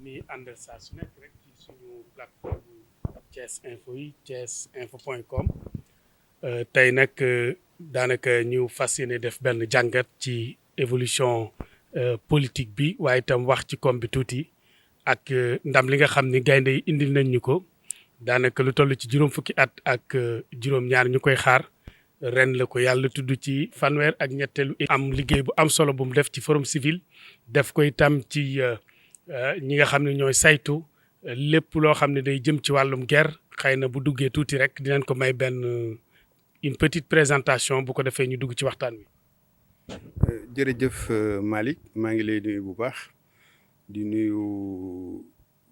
mi àndal saa su nekk rek ci suñu plateforme Thiès Info yi thiesinfo.com tey nag daanaka ñu fas yéene def benn jàngat ci évolution politique bi waaye itam wax ci koom bi tuuti ak ndam li nga xam ni gaynde yi indil nañ ñu ko daanaka lu toll ci juróom fukki at ak juróom-ñaar ñu koy xaar ren la ko yàlla tudd ci fanweer ak ñetteelu am liggéey bu am solo bu mu def ci forum civil def ko itam ci ñi nga xam ne ñooy saytu lépp loo xam ne day jëm ci wàllum guerre xëy na bu duggee tuuti rek dinañ ko may benn une petite présentation bu ko defee ñu dugg ci waxtaan wi. jërëjëf Malick maa ngi lay nuyu bu baax di nuyu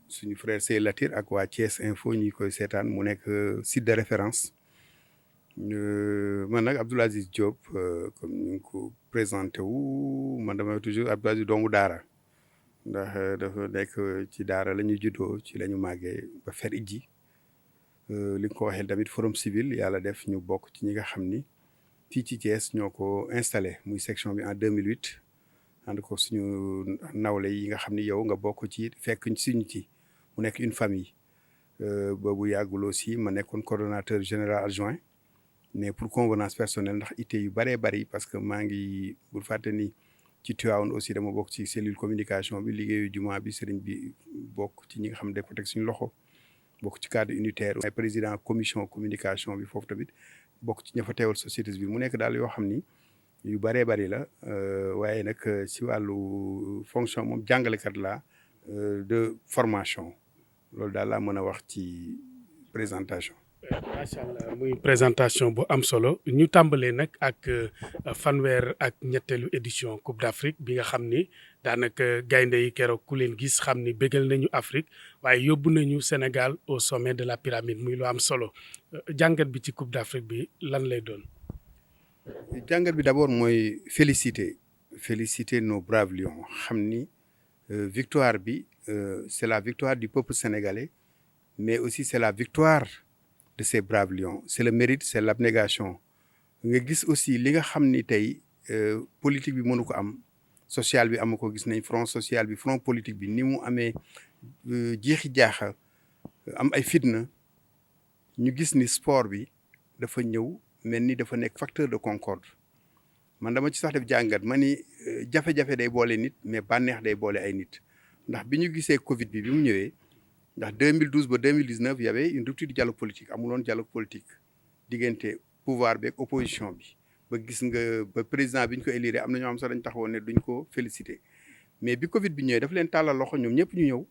suñu frère Sey Latir ak waa Thiès Info ñi koy seetaan mu nekk site de référence man nag Abdoul Aziz Diop comme ñu ngi ko présenté wu man damay toujours Abdoul Aziz doomu daara ndax dafa nekk ci daara la ñu juddoo ci la ñu màggee ba fer ijji li nga ko waxee tamit forum civil yàlla def ñu bokk ci ñi nga xam ni fii ci Thiès ñoo ko installé muy section bi en 2008 ànd ko suñu nawle yi nga xam ni yow nga bokk ci fekk suñu ci mu nekk une famille boobu yàggul aussi ma nekkoon coordonnateur général adjoint mais pour convenance personnelle ndax ité yu bëree bëri parce que maa ngi bul fàtte ni ci Tivaouane aussi dama bokk ci cellule communication bi liggéeyu jumaa bi sëriñ bi bokk ci ñi nga xam ne ko teg suñu loxo bokk ci cadre unitaire ay président commission communication bi foofu tamit bokk ci ña fa teewal société bi mu nekk daal yoo xam ni yu bëree bëri la waaye nag si wàllu fonction moom jàngalekat la de formation loolu daal laa mën a wax ci présentation. macha allah muy présentation bu am solo ñu tàmbalee nag ak fanweer ak ñetteelu édition Coupe d'Afrique bi nga xam ni daanaka gaynde yi keroog ku leen gis xam ni bégal nañu Afrique waaye yóbbu nañu Sénégal au sommet de la pyramide muy lu am solo jàngat bi ci Coupe d'Afrique bi lan lay doon. jàngat bi d'abord mooy féliciter nos braves lions xam ni victoire bi c'est la victoire du peuple sénégalais mais aussi c'est la victoire de ces braves lions c'est le mérite c'est l'abnégation nga gis aussi li nga xam ni tey politique bi mënu ko am social bi amu ko gis nañ front social bi front politique bi ni mu amee jeexi jaaxa am ay fitna ñu gis ni sport bi dafa ñëw mel ni dafa nekk facteur de concorde man dama ci sax def jàngat ma ni jafe-jafe day boole nit mais bànneex day boole ay nit ndax bi ñu gisee Covid bi mu ñëwee ndax 2012 ba 2019 y avait une rupture du dialogue politique amuloon dialogue politique diggante pouvoir bi ak opposition bi ba gis nga ba président bi ñu ko élire am na ñoo xam sax dañ taxawoon ne duñ ko féliciter mais bi Covid bi ñëwee daf leen tàllal loxo ñoom ñëpp ñu ñëw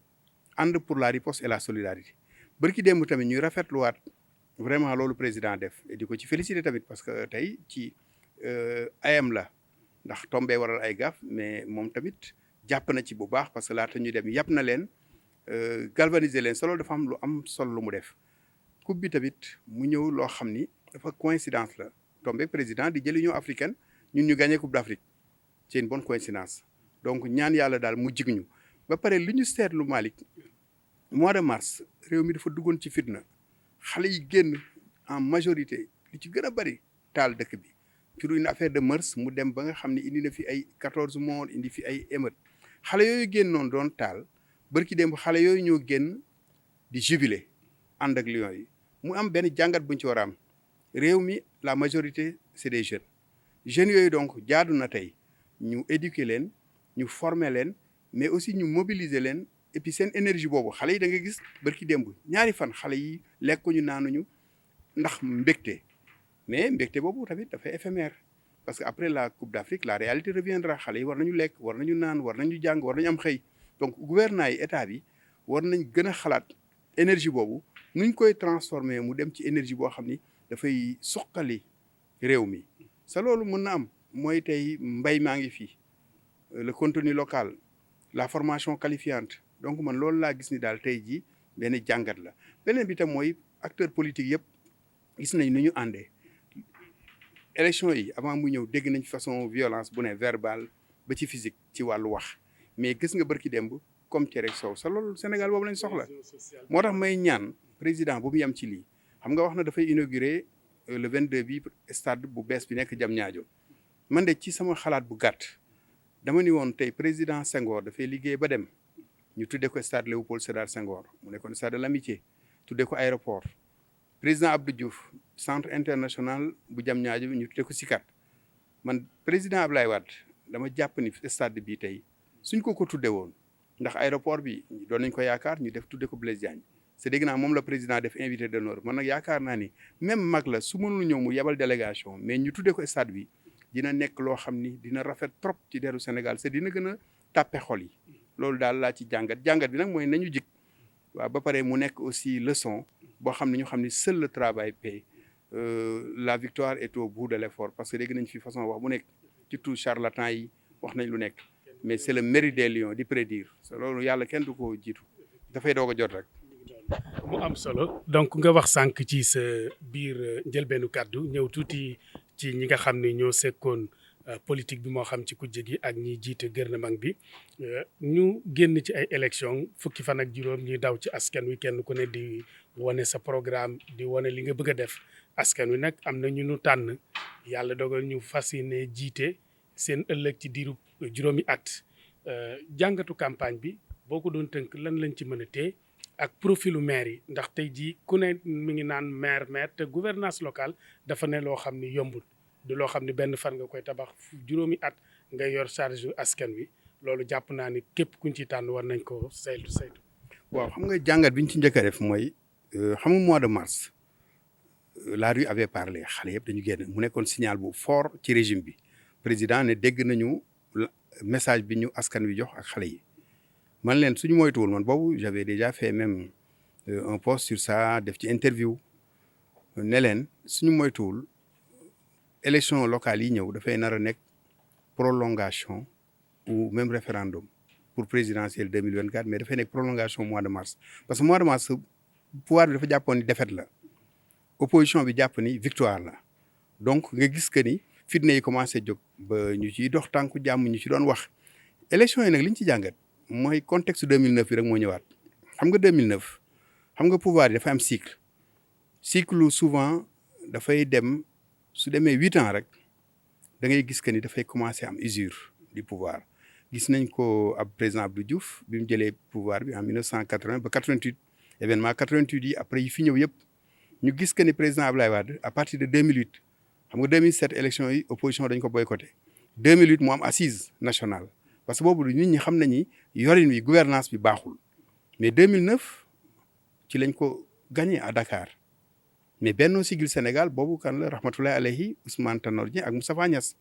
ànd pour la riposte et la solidarité bërki démb tamit ñuy rafetluwaat vraiment loolu président def et di ko ci féliciter tamit parce que tey ci ayam la ndax tombé waral ay gaaf mais moom tamit jàpp na ci bu baax parce que laata ñuy dem yàpp na leen galvaniser leen solo dafa am lu am solo lu mu def coupe bi tamit mu ñëw loo xam ni dafa coïncidence la tombé président di jël Union africaine ñun ñu gagné coupe d'Afrique c'est une bonne coïncidence donc ñaan yàlla daal mu jig ñu ba pare li ñu seetlu Malick mois de mars réew mi dafa duggoon ci fitna xale yi génn en majorité li ci gën a bari taal dëkk bi pour une affaire de mœurs mu dem ba nga xam ne indi na fi ay 14 morts indi fi ay émeutes xale yooyu génn noonu doon taal bërki démb xale yooyu ñoo génn di jubilé ànd ak Lions yi mu am benn jàngat buñ ci war a am réew mi la majorité c'est des jeunes yooyu donc jaadu na tey ñu éduquer leen ñu former leen mais aussi ñu mobiliser leen et puis seen énergie boobu xale yi da nga gis bërki démb ñaari fan xale yi lekkuñu naanuñu ndax mbégte mais mbégte boobu tamit dafay éphémère parce que après la Coupe d'Afrique la réalité reviendra xale yi war nañu lekk war nañu naan war nañu jàng war nañu am xëy donc gouvernement yi état bi war nañ gën a xalaat énergie boobu nuñ koy transformer mu dem ci énergie boo xam ni dafay suqali réew mi sa loolu mën na am mooy tey mbay maa ngi fii le contenu local la formation qualifiante donc man loolu laa gis ni daal tey jii benn jàngat la beneen bi tam mooy acteur politique yëpp gis nañ ni ñu àndee élection yi avant mu ñëw dégg nañ façon violence bu ne verbal ba ci physique ci wàllu wax mais gis nga bërki démb comme ci rek sow sa loolu Sénégal boobu lañ soxla moo tax may ñaan président bu mu yem ci lii xam nga wax na dafay inaugurer le 22 bi stade bu bees bi nekk Diamniadio man de ci sama xalaat bu gàtt dama ni woon tey président Senghor dafay liggéey ba dem ñu tuddee ko stade Léopold Sédar Senghor mu nekkoon stade de l'amitié tuddee ko aéroport président Abdou Diouf centre international bu Diamniadio ñu tuddee ko SICAD man président Ablaye Wade dama jàpp ni stade bii tey suñ ko tuddee woon ndax aéroport bi doon nañ ko yaakaar ñu def tuddee ko Blaise Diagne c'est dégg naa moom la président def invité d'honneur man nag yaakaar naa ni même mag la su mënul ñëw mu yebal délégation mais ñu tuddee ko stade bi dina nekk loo xam ni dina rafet trop ci deru Sénégal c'est dina gën a tàppe xol yi loolu daal laa ci jàngat bi nag mooy nañu jik waaw ba pare mu nekk aussi leçon boo xam ne ñu xam ni seul le travail paie la victoire est au bout de l'effort parce que dégg nañ fi façon wax bu nekk ci tout charlatan yi wax nañ lu nekk mais c'est le mérite des lions di prédire loolu yàlla kenn du ko jiitu dafay doog a jot rek. mu am solo donc nga wax sànq ci sa biir njëlbeenu kàddu ñëw tuuti ci ñi nga xam ne ñoo sekkoon politique bi moo xam ci kujje gi ak ñi jiite gouvernement bi ñu génn ci ay élection fukki fan ak juróom ñuy daw ci askan wi kenn ku ne di wane sa programme di wane li nga bëgg a def askan wi nag am na ñu nu tànn yàlla dogal ñu fas yéene jiite seen ëllëg ci diiru juróomi at jàngatu campagne bi boo ko doon tënk lan lañ ci mën a téye ak profilu maire yi ndax tey jii ku ne mi ngi naan maire te gouvernance locale dafa ne loo xam ni yombul du loo xam ni benn fan nga koy tabax juróomi at nga yor charge askan wi loolu jàpp naa ni képp kuñ ci tànn war nañ ko saytu. waaw xam nga jàngat bi ñu ci njëkk a def mooy xam nga mois de mars la rue avait parlé xale yëpp dañu génn mu nekkoon signal bu fort ci régime bi président ne dégg nañu message bi ñu askan wi jox ak xale yi man leen suñu moytuwul man boobu j'avais déjà fait même un post sur ça def ci interview ne leen suñu moytuwul élection locale yi ñëw dafay nar a nekk prolongation ou même référendum pour présidentielle 2024 mais dafay nekk prolongation mois de mars parce que mois de mars pouvoir bi dafa jàppoon ni défaite la opposition bi jàpp ni victoire la donc nga gis que ni fitna yi commencé jóg ba ñu ciy dox tànku jàmm ñu ci doon wax élection yi nag li ñu ci jàngat mooy contexte 2009 bi rek moo ñëwaat xam nga 2009 xam nga pouvoir yi dafa am cycle souvent dafay dem su demee 8 ans rek da ngay gis que ni dafay commencer am usure du pouvoir gis nañ ko ab président Abdou Diouf bi mu jëlee pouvoir bi en 1980 ba 88 événement 88 yi après yi fi ñëw yëpp ñu gis que ni président Abdoulaye Wade à partir de 2008 xam nga 2007 élection yi opposition dañ ko boycotté 2008 mu am assise nationale parce que boobu nit ñi xam nañu yorin wi gouvernance bi baaxul mais 2009 ci lañ ko gagné à Dakar mais Benno Siggil Sénégal boobu kan la rahmatullahi alayhi Ousmane Tanor Dieng ak Moustapha Niasse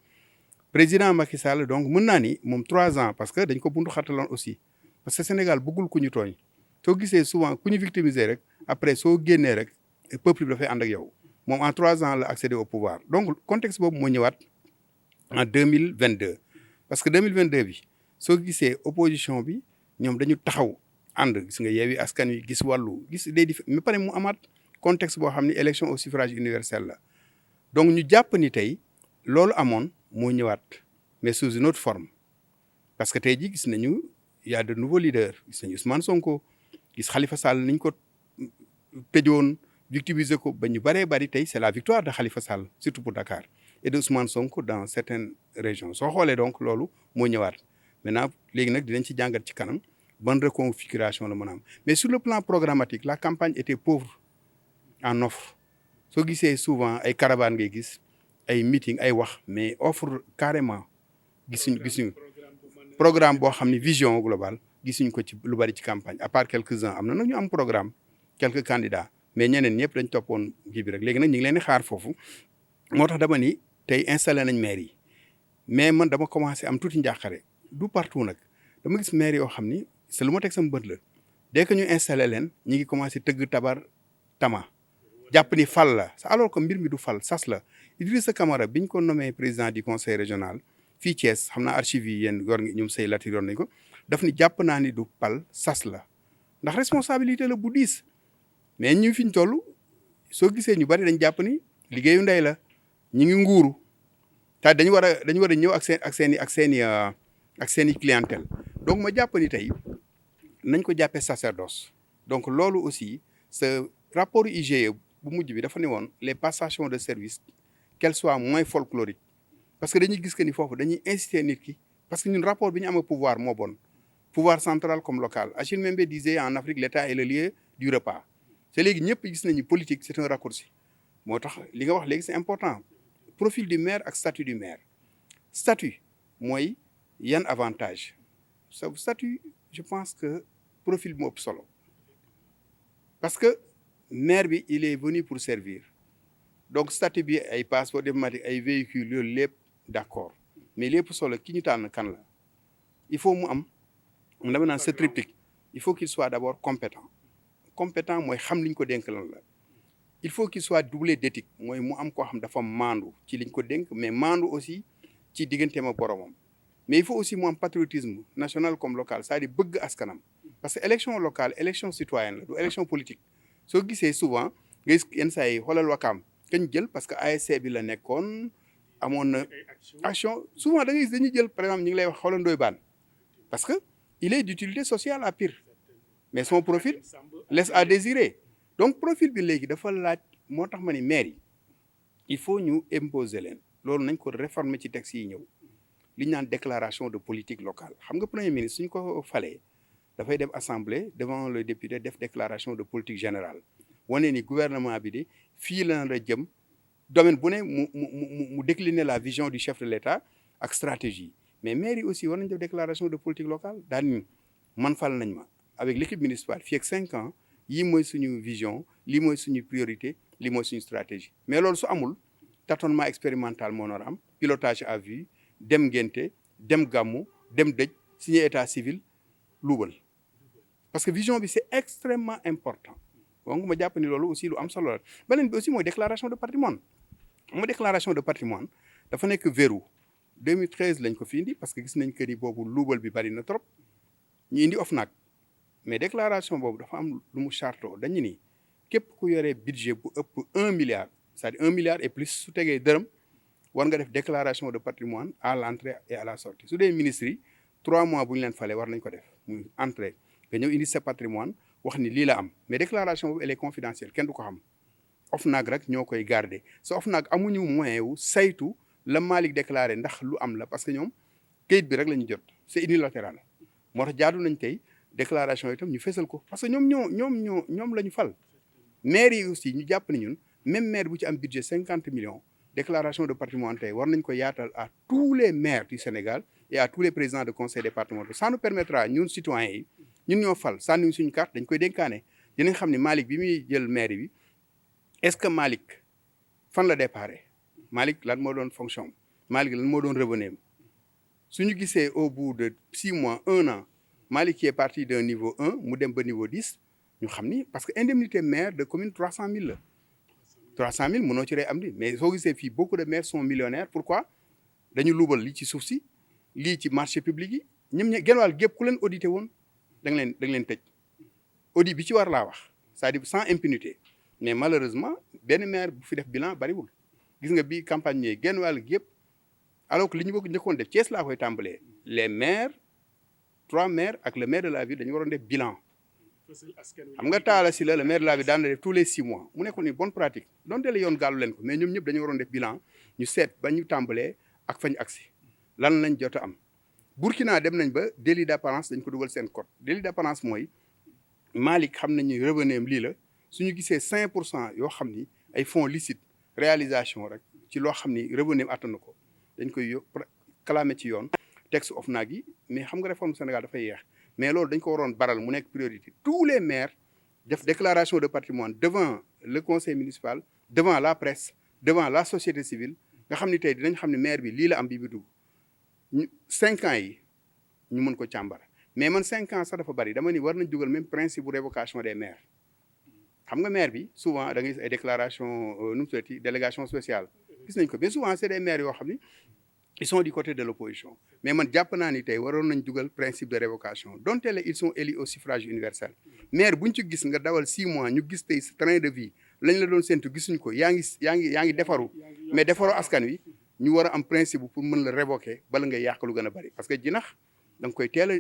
président Macky Sall donc mën naa ni moom 3 ans parce que dañ ko buntu xataloon aussi parce que Sénégal bëggul ku ñu tooñ soo gisee souvent ku ñu victimiser rek après soo génnee rek peuple bi dafay ànd ak yow moom en 3 ans la accédé au pouvoir donc contexte boobu moo ñëwaat en 2022 parce que 2022 bi soo gisee opposition bi ñoom dañu taxaw ànd gis nga Yewwi Askan Wi gis wàllu gis day di mais pare mu amaat contexte boo xam ni élection au suffrage universel la donc ñu jàpp ni tey loolu amoon moo ñëwaat mais sous une autre forme parce que tey jii gis nañu y a de nouveaux leaders gis nañu Ousmane Sonko gis Khalifa Sall niñ ko tëjoon victimiser ko ba ñu bëree bëri tey c'est la victoire de Khalifa Sall surtout pour Dakar et de Ousmane Sonko dans certaines régions soo xoolee donc loolu moo ñëwaat maintenant léegi nag dinañ ci jàngat ci kanam bonne reconfiguration la mën a am mais sur le plan programmatique la campagne était pauvre en offre soo gisee souvent ay caravane ngay gis ay meeting ay wax mais offre carrément gisuñu programme boo xam ne vision globale gisuñ ko ci lu bari ci campagne à part quelques-uns am na nag ñu am programme quelques candidats mais ñeneen ñëpp dañ toppoon kii bi rek léegi nag ñu ngi leen di xaar foofu moo tax dama ni tey installé nañ maire yi mais man dama commencé am tuuti njàqare du partout nag dama gis maire yoo xam ni c'est lu ma teg sama bët la dès que ñu installé leen ñi ngi commencé tëgg tabar tama jàpp ni fal la alors que mbir mi du fal sas la Idrissa Camara biñ ko nommé président du conseil régional fii Thiès xam naa archives yi yéen yor ñoom say latir yoon nañ ko daf ni jàpp naa ni du pal sas la ndax responsabilité la bu diis mais ñu fi ñu toll soo gisee ñu bari dañ jàpp ni liggéeyu ndey la ñu ngi nguuru te dañu war a ñëw ak seen i clientèle donc ma jàpp ni tey nañ ko jàppee sacerdoce donc loolu aussi ce rapport IGE bu mujj bi dafa ne woon les passations de service qu'elles soient moins folkloriques parce que dañuy gis que ni foofu dañuy inciter nit ki parce que ñun rapport bi ñu am pouvoir moo bon pouvoir central comme local Achille Mbembe disait en Afrique l'État est le lieu du repas c'est léegi ñëpp gis nañu politique c'est un raccourci moo tax li nga wax léegi c'est important profil du maire ak statut du maire statut mooy yan avantage sa statut je pense que profil bi mu ëpp solo parce que maire bi il est venu pour servir donc statut bi ay passeport diplomatique ay véhicules loolu lépp d'accord mais lépp solo ki ñu tànn kan la il faut mu am dama naan ce triptyque il faut qu'il soit d'abord compétent mooy xam li ñu ko dénk lan la il faut qu'il soit doublé d'éthique mooy mu am koo xam dafa maandu ci liñ ko dénk mais maandu aussi ci digganteem ak boromam mais il faut aussi mu am patriotisme national comme local c'est-à-dire bëgg askanam parce que élection locale élection citoyenne la du élection politique soo gisee souvent nga gis yenn saa yi xoolal Wakaam kañ jël parce que ASC bi la nekkoon amoon na action souvent da ngay gis dañuy jël par exemple ñu ngi lay wax xoolal Ndoye Bane parce que il est d'utilité sociale à Pire mais son profil laisse à désirer donc profil bi léegi dafa laaj moo tax ma ni maire yi il faut ñu imposer leen loolu nañ ko réformer ci texte yi ñëw li ñu naan déclaration de politique locale xam nga premier ministre suñ ko falee dafay dem assemblée devant le député def déclaration de politique générale wane ni gouvernement bi de fii la jëm domaine bu ne mu décliner la vision du chef de l'État ak stratégie mais maire yi aussi war nañ def déclaration de politique locale daal ni man fal nañ ma avec l'équipe municipale fii ak 5 ans yii mooy suñu vision lii mooy suñu priorité lii mooy suñu stratégie mais loolu su amul tâtonnement expérimental moo nar am pilotage à vue dem ngénte dem gàmmu dem dëj signer état civil luubal parce que vision bi c'est extrêmement important donc ma jàpp ni loolu aussi lu am solo la beneen bi aussi mooy déclaration de patrimoine mooy déclaration de patrimoine dafa nekk verrou 2013 lañ ko fi indi parce que gis nañ que ni boobu luubal bi bari na trop ñu indi OFNAC mais déclaration boobu dafa am lu mu chartoo dañu ni képp ku yoree budget bu ëpp 1 milliard c'est-à-dire 1 milliard et plus su tegee dërëm war nga def déclaration de patrimoine à l'entrée et à la sortie su dee ministres yi 3 mois bu ñu leen falee war nañ ko def muy entrée nga ñëw indi sa patrimoine wax ni lii la am mais déclaration boobu elle est confidentielle kenn du ko xam OFNAC rek ñoo koy garder sa OFNAC amuñu moyen wu saytu la Malick déclaré ndax lu am la parce que ñoom kayit bi rek la ñu jot c'est unilatéral moo tax jaadu nañ tey déclaration itam ñu fesal ko parce que ñoom la ñu fal maire yi aussi ñu jàpp ni ñun même maire bu ci am budget 50 millions déclaration de patrimoine tey war nañ ko yaatal à tous les maires du Sénégal et à tous les présidents de conseil départemental ça nous permettra ñun citoyens yi ñun ñoo fal sànni suñu carte dañ koy dénkaane dinañ xam ne Malick bi muy jël maire bi est-ce que Malick fan la déparé Malick lan moo doon fonction Malick lan moo doon revenu suñu gisee au bout de 6 mois 1 an Malick qui est parti d'un niveau 1 mu dem ba niveau 10 ñu xam ni parce que indemnité maire de commune 300 000 la 300 000 mënoo ci rey am di mais soo gisee fii beaucoup de maires sont millionnaires pourquoi dañu luubal lii ci suuf si lii ci marché public yi ñoom genn wàll gépp ku leen audité woon da nga leen tëj audit bi ci war laa wax c'est-à-dire sans impunité mais malheureusement benn maire bu fi def bilan bariwul gis nga bi campagne bi genn wàll gépp alors que li ñu bëgg njëkkoon def Thiès laa koy tàmbalee les maires 3 maires ak le maire de la ville dañu waroon def bilan xam nga Talla Sylla le maire de la ville daan na def tous les 6 mois mu nekkoon ni bonne pratique donte la yoon gàllu leen ko mais ñoom ñëpp dañu waroon def bilan ñu seet ba ñu tàmbalee ak fañ agsi lan lañ jot a am Burkina dem nañ ba délit d'apparence dañ ko dugal seen code délit d'apparence mooy Malick xam nañu revenu am lii la suñu gisee 5% yoo xam ni ay fonds licites réalisation rek ci loo xam ni revenu am attanu ko dañ koy clamé ci yoon texte OFNAC yi mais xam nga réforme Sénégal dafay yeex mais loolu dañ ko waroon baral mu nekk priorité tous les maires def déclaration de patrimoine devant le conseil municipal devant la presse devant la société civile nga xam ni tey dinañ xam ne maire bi lii la am bi dugg 5 ans yi ñu mën ko càmbar mais man 5 ans sax dafa bari dama ni war nañ dugal même principe bu révocation des maires xam nga maire bi souvent da ngay gis ay déclaration nu mu tuddati délégation spéciale gis nañ ko mais souvent c'est des maires yoo xam ni ils sont du côté de l'opposition mais man jàpp naa ni tey waroon nañ dugal principe de révocation donte le ils sont élus au suffrage universel maire buñ ci gis nga dawal 6 mois ñu gis tey train de vie lañ la doon séntu gisuñ ko yaa ngi defaru mais defaru askan wi ñu war a am principe pour mën la révoquer bala ngay yàq lu gën a bari parce que jinax da nga koy teel a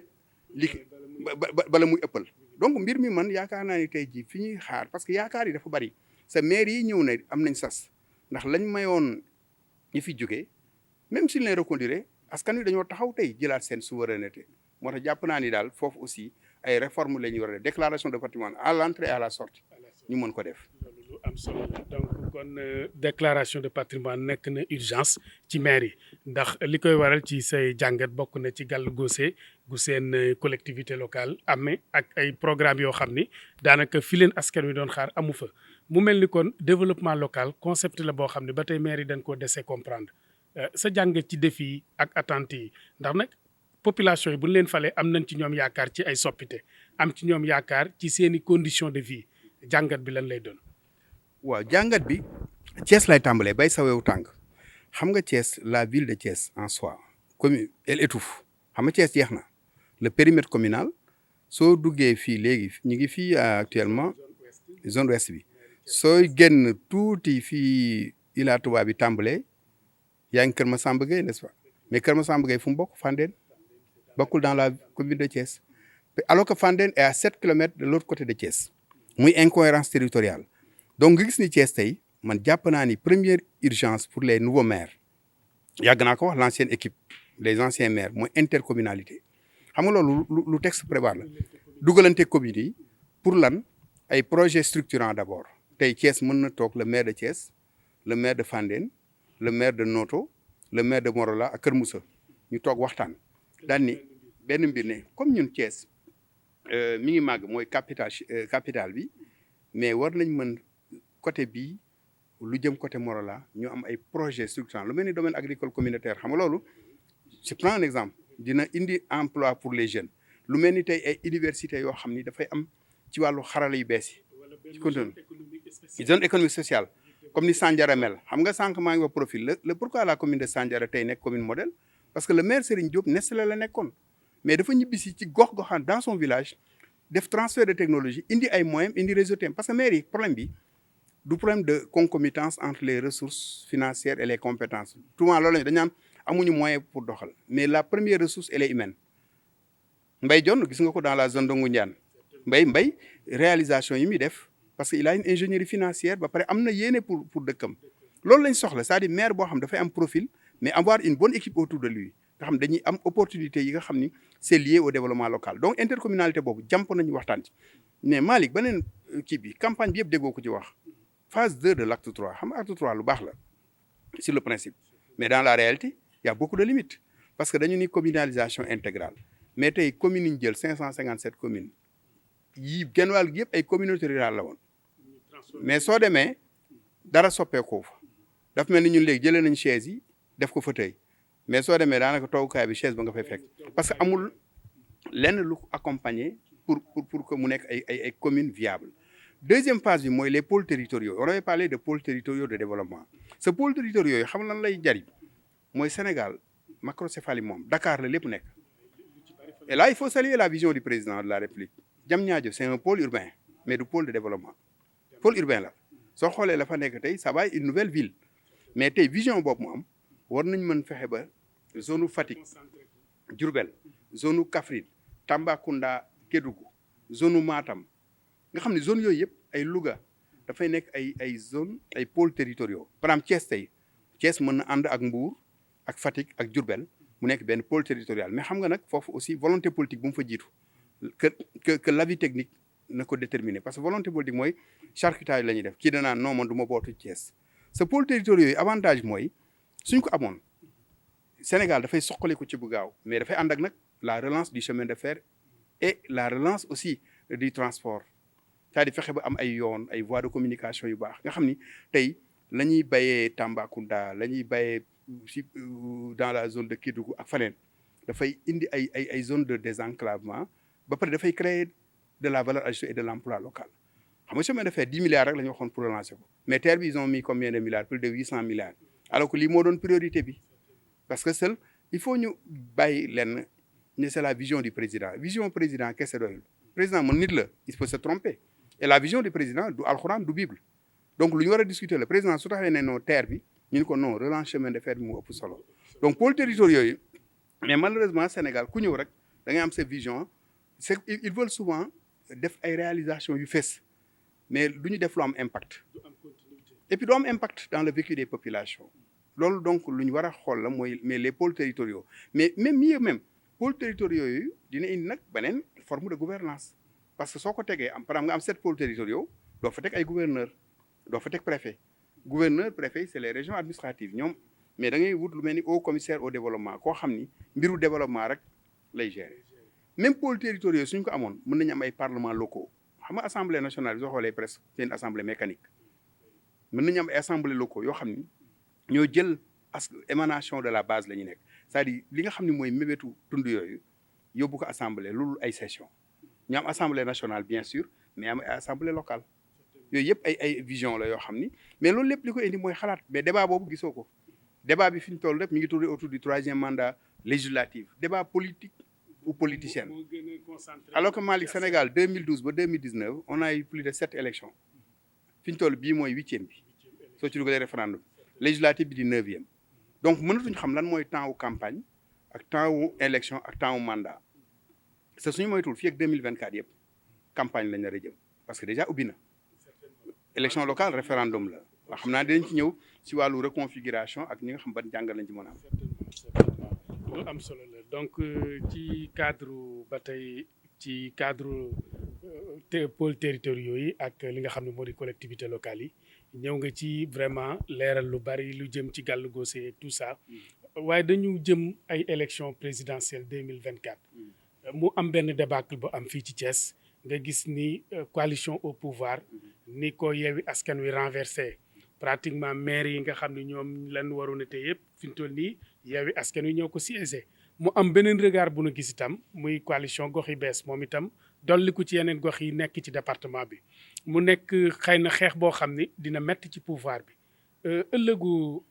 bala muy ëppal donc mbir mi man yaakaar naa ni tey jii fi ñuy xaar parce que yaakaar yi dafa bari sa maire yi ñëw na am nañ sas ndax lañ mayoon ñi fi jógee même s'il leen reconduire askan wi dañoo taxaw tey jëlaat seen souveraineté moo tax jàpp naa ni daal foofu aussi ay réformes la ñuy war a def déclaration de patrimoine à l'entrée et à la sortie ñu mën ko def. loolu lu am solo la donc kon déclaration de patrimoine nekk na urgence ci maire yi ndax li koy waral ci say jàngat bokk na ci gàll goose gu seen collectivité locale amee ak ay programme yoo xam ni daanaka fi leen askan wi doon xaar amu fa mu mel ni kon développement local concept la boo xam ne ba tey maire yi dañ koo dese comprendre sa jàngat ci défi yi ak attentes yi ndax nag population yi bu ñu leen falee am nañ ci ñoom yaakaar ci ay soppite am ci ñoom yaakaar ci seeni conditions de vie jàngat bi lan lay doon. waaw jàngat bi Thiès lay tàmbalee bay sawewu tànk xam nga Thiès la ville de Thiès en soi commune elle étouffe xam nga Thiès jeex na le périmètre communal soo duggee fii léegi ñu ngi fii actuellement zone ouest bi sooy génn tuuti fii Ila Touba bi tàmbalee yaa ngi Kër Massamba Gueye n'est-ce pas mais Kër Massamba Gueye fu mu bokk Fandène bokkul dans la commune de Thiès alors que Fandène est à 7 kilomètres de l'autre côté de Thiès muy incohérence territoriale donc nga gis ni Thiès tey man jàpp naa ni première urgence pour les nouveaux maires yàgg naa ko wax l'ancienne équipe les anciens maires mooy intercommunalité xam nga loolu lu texte prévoir la dugalante communes yi pour lan ay projets structurants d'abord tey Thiès mën na toog le maire de Thiès le maire de Fandène le maire de Noto le maire de Morola ak Kër Moussa ñu toog waxtaan daan ni benn mbir ne comme ñun Thiès mi ngi màgg mooy capital bi mais war nañ mën côté bii lu jëm côté Morola ñu am ay projets structurants lu mel ni domaine agricole communautaire xam nga loolu je prends un exemple dina indi emploi pour les jeunes lu mel ni tey ay universités yoo xam ni dafay am ci wàllu xarala yu bees yi ci contenu zone économique sociale comme ni Sandiara mel xam nga sànq maa ngi wax profil le pourquoi la commune de Sandiara tey nekk commune modèle parce que le maire Serigne Diop Nestlé la nekkoon mais dafa ñibbisi ci gox-goxaan dans son village def transfert de technologie indi ay moyens indi réseau TM parce que maire yi problème bi du problème de concomitance entre les ressources financières et les compétences souvent loolu lañu dañu naan amuñu moyen pour doxal mais la première ressource elle est humaine Mbaye Dione gis nga ko dans la zone de Ngoundiane Mbaye réalisation yi muy def parce que il a une ingénierie financière ba pare am na yéene pour dëkkam loolu lañ soxla c'est-à-dire maire boo xam dafay am profil mais avoir une bonne équipe autour de lui nga xam dañuy am opportunité yi nga xam ni c'est lié au développement local donc intercommunalité boobu jàmp nañu waxtaan ci mais Malick beneen kii bi campagne bi yëpp déggoo ko ci wax phase 2 de l'acte 3 xam nga acte 3 lu baax la sur le principe mais dans la réalité il y a beaucoup de limites parce que dañu ni communalisation intégrale mais tey communes yi ñu jël 557 communes yi genn wàll gi yëpp ay communautés rurales la woon mais soo demee dara soppeekoo fa daf mel ni ñun léegi jëlee nañ chaise yi def ko fauteuil mais soo demee daanaka toogukaay bi chaise ba nga fay fekk parce que amul lenn lu accompagner pour que mu nekk ay communes viables deuxième phase bi mooy les pôles territoriaux on avait parlé de pôles territoriaux de développement ce pôle territoriaux yooyu xam lan lay jariñ mooy Sénégal macrocéphalie moom Dakar la lépp nekk et là il faut saluer la vision du président de la République Diamniadio c'est un pôle urbain mais du pôle de développement pôle urbain la soo xoolee la fa nekk tey ça va être une nouvelle ville mais tey vision boobu mu am war nañ mën fexe ba zone u Fatick Diourbel zone u Kaffrine Tambacounda Kédougou zone u Matam nga xam ne zone yooyu yëpp ay Louga dafay nekk ay zone ay pôles territoriaux par exemple Thiès tey Thiès mën na ànd ak Mbour ak Fatick ak Diourbel mu nekk benn pôle territorial mais xam nga nag foofu aussi volonté politique bu mu fa jiitu que l'avis technique na ko déterminer parce que volonté politique mooy charcutage la ñuy def kii danaan non man du ma bootu Thiès ce pôle territoriaux yooyu avantage mooy suñ ko amoon Sénégal dafay soqaliku ci bu gaaw mais dafay ànd ak nag la relance du chemin de fer et la relance aussi du transport c'est-à-dire fexe ba am ay yoon ay voies de communication yu baax nga xam ni tey la ñuy bayee Tambacounda la ñuy bayee si dans la zone de Kédougou ak faneen dafay indi ay zone de désenclavement ba pare dafay créer de la valeur ajoutée et de l'emploi local xam nga chemin de fer 10 milliards rek la ñu waxoon pour relancer ko mais TER bi ils ont mis combien de milliards plus de 800 milliards alors que lii moo doon priorité bi parce que seul il faut ñu bàyyi lenn ne c'est la vision du président kese doyul président mën nit la il faut se tromper et la vision du président du alxuraan du bible donc lu ñu war a discuter le président su taxee ne non TER bi ñu ne ko non relance chemin de fer bi mu ëpp solo donc pôles territoriaux yooyu mais malheureusement Sénégal ku ñëw rek da ngay am sa vision c'est ils veulent souvent def ay réalisations yu fees mais du ñu def lu am impact et puis du am impact dans le vécu des populations loolu donc lu ñu war a xool la mooy mais les pôles territoriaux mais même mieux même pôles territoriaux yooyu dina indi nag beneen forme de gouvernance parce que soo ko tegee am par exemple nga am 7 pôles territoriaux doo fa teg ay gouverneur doo fa teg préfet gouverneur préfet c'est les régions administratives ñoom mais da ngay wut lu mel ni haut commissaire au développement koo xam ni mbiru développement rek lay gérer même pôles territoriaux suñ ko amoon mën nañu am ay parlements locaux xam nga assemblée nationale bi soo xoolee presque c'est une assemblée mécanique mën nañu am ay assemblées locaux yoo xam ni ñoo jël émanation de la base la ñu nekk c'est-à-dire li nga xam ne mooy mébétu tund yooyu yóbbu ko assemblée loolu ay session ñu am assemblée nationale bien sûr mais am ay assemblée locale yooyu yëpp ay vision la yoo xam ni mais loolu lépp li ko indi mooy xalaat mais débat boobu gisoo ko débat bi fi ñu toll rek mi ngi tourner autour du 3e mandat législatif débat politique ou politicienne alors que Malick Sénégal 2012 ba 2019 on a eu plus de 7 élections fi ñu toll bii mooy 8e bi soo ci dugalee référendum législatif bi di 9e donc mënatuñ xam lan mooy temps wu campagne ak temps wu élection ak temps wu mandat c'est suñu moytuwul fii ak 2024 yëpp campagne lañ nar a jëm parce que déjà ubbi na élection locale référendum la waaw xam naa dinañ ci ñëw ci wàllu reconfiguration ak ñi nga xam ban jàngal lañ ci mën a am. lu am solo la donc ci cadre ba tey ci cadre pôles territoriaux yi ak li nga xam ne moo di collectivités locales yi ñëw nga ci vraiment leeral lu bari lu jëm ci gàllu goose et tout ça waaye dañu jëm ay élections présidentielles 2024 mu am benn débâcle bu am fii ci Thiès nga gis ni coalition au pouvoir ni ko Yewwi Askan Wi renversé pratiquement maire yi nga xam ne ñoom lan waroon a tey yëpp fi mu toll nii Yewwi Askan Wi ñoo ko siégé mu am beneen regard bu nu gis itam muy coalition gox yi bees moom itam dolli ko ci yeneen gox yi nekk ci département bi mu nekk xëy na xeex boo xam ni dina metti ci pouvoir bi ëllëgu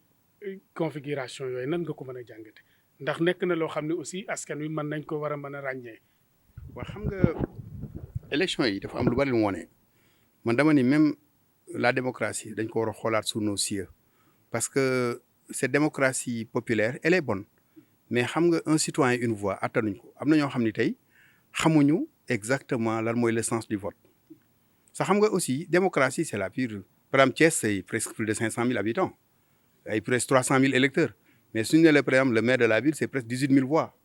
configuration yooyu nan nga ko mën a jàngate ndax nekk na loo xam ne aussi askan wi mën nañ ko war a mën a ràññee. waaw xam nga élection yi dafa am lu bari lu mu wone man dama ni même la démocratie dañ ko war a xoolaat sous nos cieux parce que cette démocratie populaire elle est bonne mais xam nga un citoyen une voix attanuñ ko am na ñoo xam ni tey xamuñu exactement lan mooy le sens du vote sax xam nga aussi démocratie c'est la pure par exemple Thiès c'est presque plus de 500 000 habitants ay presque 300 000 électeurs mais suñu ne la par exemple le maire de la ville c'est presque 18 000 voix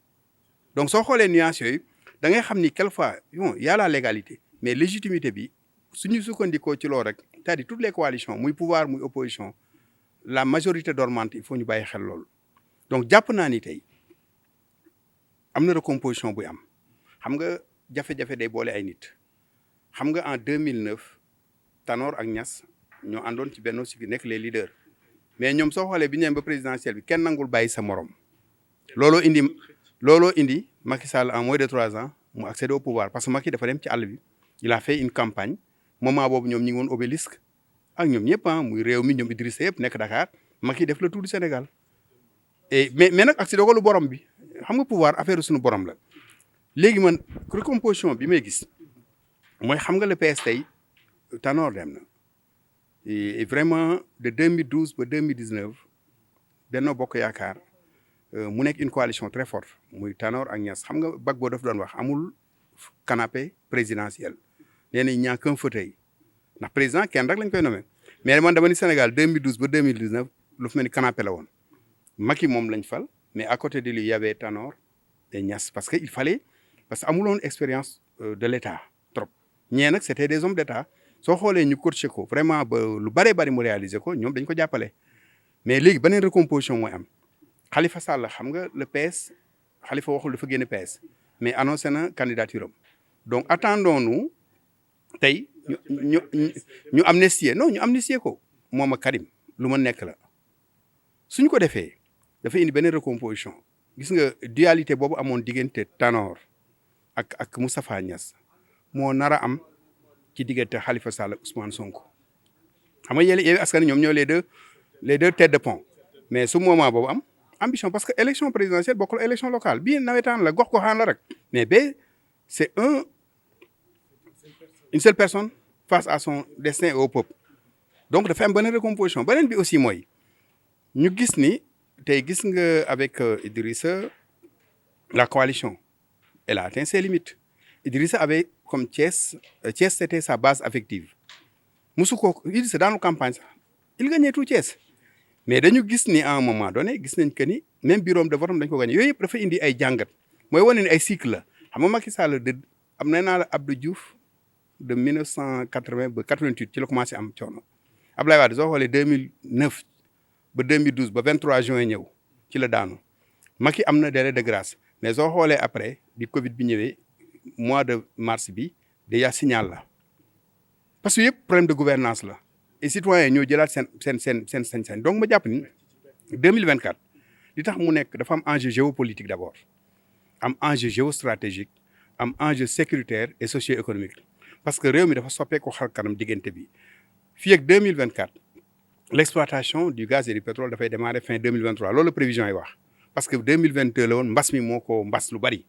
donc soo xoolee nuances yooyu da ngay xam ni quelquefois bon y a la légalité mais légitimité bi suñu sukkandikoo ci loolu rek c'est-à-dire toutes les coalitions muy pouvoir muy opposition la majorité dormante il faut ñu bàyyi xel loolu donc jàpp naa ni tey am na recomposition buy am xam nga jafe-jafe day boole ay nit xam nga en 2009 Tanor ak Niass ñoo àndoon ci Benno Siggil nekk les leaders mais ñoom soo xoolee bi ñu ba présidentielle bi kenn nangul bàyyi sa morom looloo indi Macky Sall en moins de 3 ans mu accéder au pouvoir parce que Macky dafa dem ci àll bi il a fait une campagne moment boobu ñoom ñi ngi woon obélisque ak ñoom ñëpp muy réew mi ñoom Idrissa yëpp nekk Dakar Macky def le tour du Sénégal et mais nag ak si dogalu borom bi xam nga pouvoir affaire suñu borom la léegi man recomposition bi may gis mooy xam nga le PS tey Tanor dem na et vraiment de 2012 ba 2019 Benno Bokk Yaakaar mu nekk une coalition très forte muy Tanor ak Niass xam nga Gbagbo daf doon wax amul canapé présidentiel nee nañ ñaa qu'un fauteuil ndax président kenn rek lañ koy nommé mais man dama ni Sénégal 2012 ba 2019 lu fi mel ni canapé la woon Macky moom lañ fal mais à côté de lui y avait Tanor et Niass parce que il fallait parce que amuloon expérience de l'État trop ñee nag c'était des hommes d'État soo xoolee ñu coaché ko vraiment ba lu bëree bëri mu réaliser ko ñoom dañ ko jàppale mais léegi beneen recomposition mooy am Khalifa Sall xam nga le PS Khalifa waxul dafa génn PS mais annoncé na candidature am donc attendons-nous tey ñu amnistier non ñu amnistier ko moom ak Karim lu ma nekk la suñ ko defee dafa indi beneen recomposition gis nga dualité boobu amoon diggante Tanor ak Moustapha Niass moo nar a am ci diggante Khalifa Sall ak Ousmane Sonko xam nga Yewwi Askan Wi ñoom ñoo les deux têtes de pont mais su moment boobu am ambition parce que élection présidentielle bokkul élection locale bii nawetaan la gox goxaan la rek mais ba c'est une seule personne face à son destin et au peuple donc dafa am beneen recomposition beneen bi aussi mooy ñu gis ni tey gis nga avec Idrissa la coalition elle a atteint ses limites Idrissa avait comme Thiès c'était sa base affective musu ko Idrissa daanu campagne sax il gagnait tout Thiès mais dañu gis ni à un moment donné gis nañ que ni même bureau de vote dañ ko gagné yooyu yëpp dafa indi ay jàngat mooy wane ni ay cycle la xam nga Macky Sall de am na naa la Abdou Diouf de 1980 ba 88 ci la commencé am coono Abdoulaye Wade soo xoolee 2009 ba 2012 ba 23 juin ñëw ci la daanu Macky am na délai de grâce mais soo xoolee après di Covid bi ñëwee mois de mars bi déjà signal la parce que yëpp problème de gouvernance la et citoyens ñoo jëlaat seen sañ-sañ donc ma jàpp ni 2024 li tax mu nekk dafa am enjeu géopolitique d'abord am enjeu géostratégique am enjeu sécuritaire et socio-économique parce que réew mi dafa soppeeku xar kanam diggante bi fii ak 2024 l'exploitation du gaz et du pétrole dafay démarrer fin 2023 loolu la prévision yi wax parce que 2022 la woon mbas mi moo ko mbas lu bari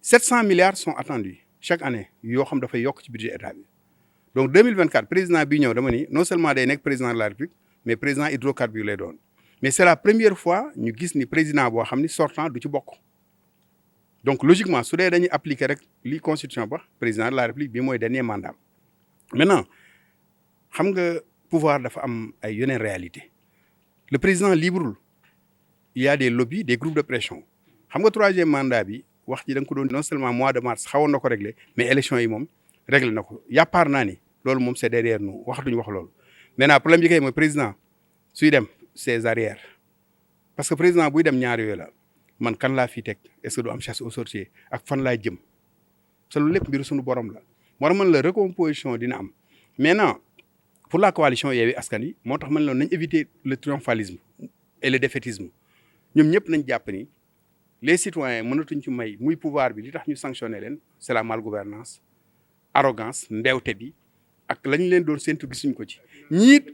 700 milliards sont attendus chaque année yoo xam dafay yokk ci budget état bi donc 2024 président bi ñëw dama ni non seulement day nekk président de la République mais président hydrocarbures lay doon mais c'est la première fois ñu gis ni président boo xam ni sortant du ci bokk donc logiquement su dee dañuy appliquer rek li constitution ba président de la République bi mooy dernier mandat maintenant xam nga pouvoir dafa am ay yeneen réalité le président libreul il y a des lobbies des groupes de pression xam nga troisième mandat bi wax ji da nga ko doon non seulement mois de mars xawoon na ko régler mais élection yi moom réglé na ko yaakaar naa ni loolu moom c'est derrière nous waxatuñu wax loolu maintenant problème bi kay mooy président suy dem ses arrières parce que président buy dem ñaar yooyu la man kan laa fi teg est-ce que du am chasse aux sorciers ak fan laa jëm sa loolu lépp mbiru suñu borom la moo tax man la recomposition dina am maintenant pour la coalition Yewwi Askan Wi moo tax man la nañ éviter le triomphalisme et le défaitisme ñoom ñëpp nañ jàpp ni les citoyens mënatuñ ci may muy pouvoir bi li tax ñu sanctionner leen c'est la malgouvernance arrogance ndeewte bi ak lañ leen doon séntu gisuñ ko ci ñiit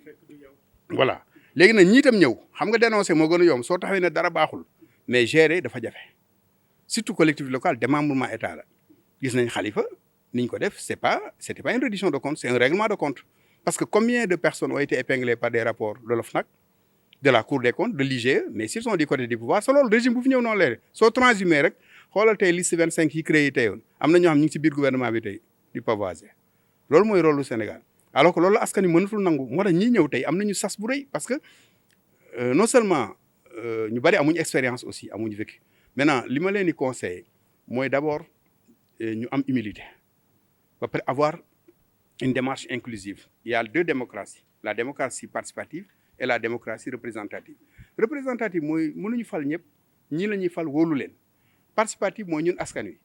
voilà léegi nag ñiitam ñëw xam nga dénoncer moo gën a yomb soo taxawee ne dara baaxul mais gérer dafa jafe surtout collectivité locale démembrement état la gis nañ Khalifa niñ ko def c'était pas une reddition de compte c'est un règlement de compte parce que combien de personnes ont été épinglées par des rapports de l'OFNAC de la Cour des comptes de l'IGE mais s'ils sont du côté du pouvoir sa loolu régime bu fi ñëw noonu leer soo transhumé rek xoolal tey liste 25 yi créé tey yoon am na ñoo xam ñu ngi ci biir gouvernement bi tey di pavoiser loolu mooy rôle lu Sénégal alors que loolu askan wi mënatul nangu moo tax ñi ñëw tey am nañu sas bu rëy parce que non seulement ñu bari amuñu expérience aussi amuñu vécu maintenant li ma leen di conseiller mooy d'abord ñu am humilité ba pare avoir une démarche inclusive il y a deux démocraties la démocratie participative et la démocratie représentative représentative mooy mënuñu fal ñëpp ñii la ñuy fal wóolu leen participative mooy ñun askan wi